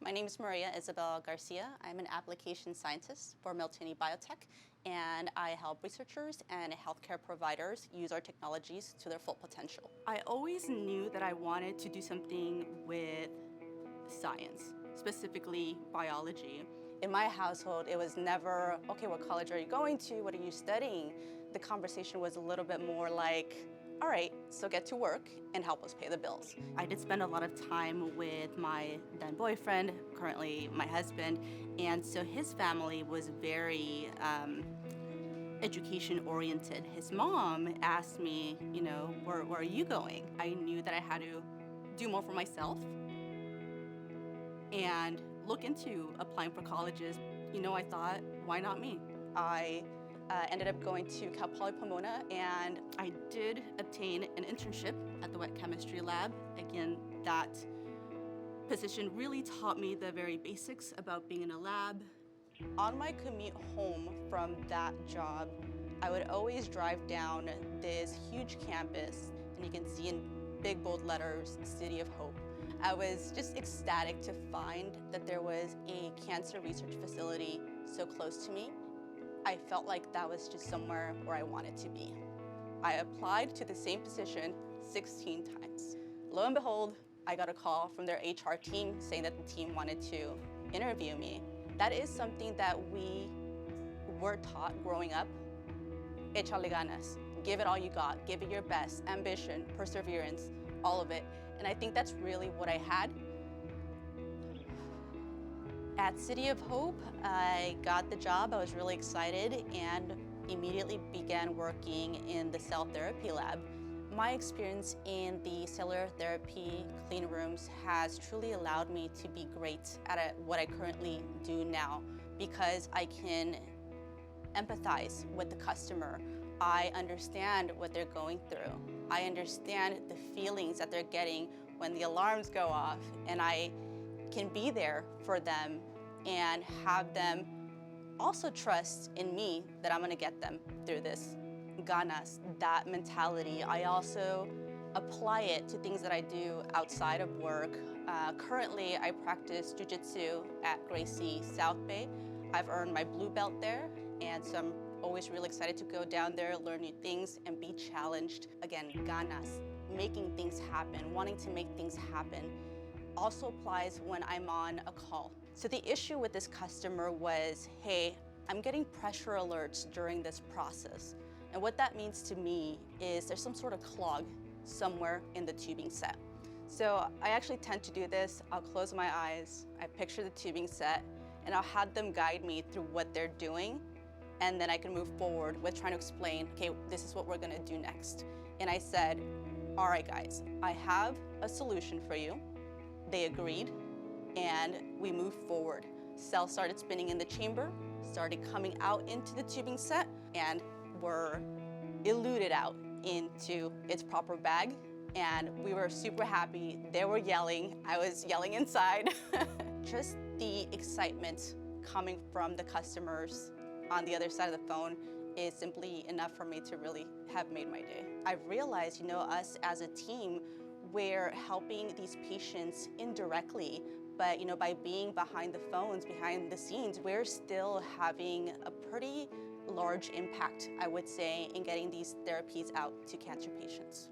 My name is Maria-Isabel Garcia. I'm an application scientist for Miltenyi Biotec, and I help researchers and healthcare providers use our technologies to their full potential. I always knew that I wanted to do something with science, specifically biology. In my household, it was never, okay, what college are you going to? What are you studying? The conversation was a little bit more like, all right, so get to work and help us pay the bills. I did spend a lot of time with my then boyfriend, currently my husband, and so his family was very education-oriented. His mom asked me, where are you going? I knew that I had to do more for myself and look into applying for colleges. I thought, why not me? I ended up going to Cal Poly Pomona, and I did obtain an internship at the wet chemistry lab. Again, that position really taught me the very basics about being in a lab. On my commute home from that job, I would always drive down this huge campus, and you can see in big bold letters, City of Hope. I was just ecstatic to find that there was a cancer research facility so close to me. I felt like that was just somewhere where I wanted to be. I applied to the same position 16 times. Lo and behold, I got a call from their HR team saying that the team wanted to interview me. That is something that we were taught growing up. Échale ganas, give it all you got, give it your best, ambition, perseverance, all of it. And I think that's really what I had. At City of Hope, I got the job. I was really excited and immediately began working in the cell therapy lab. My experience in the cellular therapy clean rooms has truly allowed me to be great at what I currently do now, because I can empathize with the customer. I understand what they're going through. I understand the feelings that they're getting when the alarms go off, and I can be there for them and have them also trust in me that I'm gonna get them through this. Ganas, that mentality, I also apply it to things that I do outside of work. Currently, I practice jiu-jitsu at Gracie South Bay. I've earned my blue belt there, and so I'm always really excited to go down there, learn new things, and be challenged. Again, ganas, making things happen, wanting to make things happen, also applies when I'm on a call. So the issue with this customer was, hey, I'm getting pressure alerts during this process. And what that means to me is there's some sort of clog somewhere in the tubing set. So I actually tend to do this. I'll close my eyes, I picture the tubing set, and I'll have them guide me through what they're doing, and then I can move forward with trying to explain, okay, this is what we're gonna do next. And I said, all right guys, I have a solution for you. They agreed, and we moved forward. Cells started spinning in the chamber, started coming out into the tubing set, and were eluted out into its proper bag. And we were super happy. They were yelling, I was yelling inside. Just the excitement coming from the customers on the other side of the phone is simply enough for me to really have made my day. I've realized, us as a team, we're helping these patients indirectly, but by being behind the phones, behind the scenes, we're still having a pretty large impact, I would say, in getting these therapies out to cancer patients.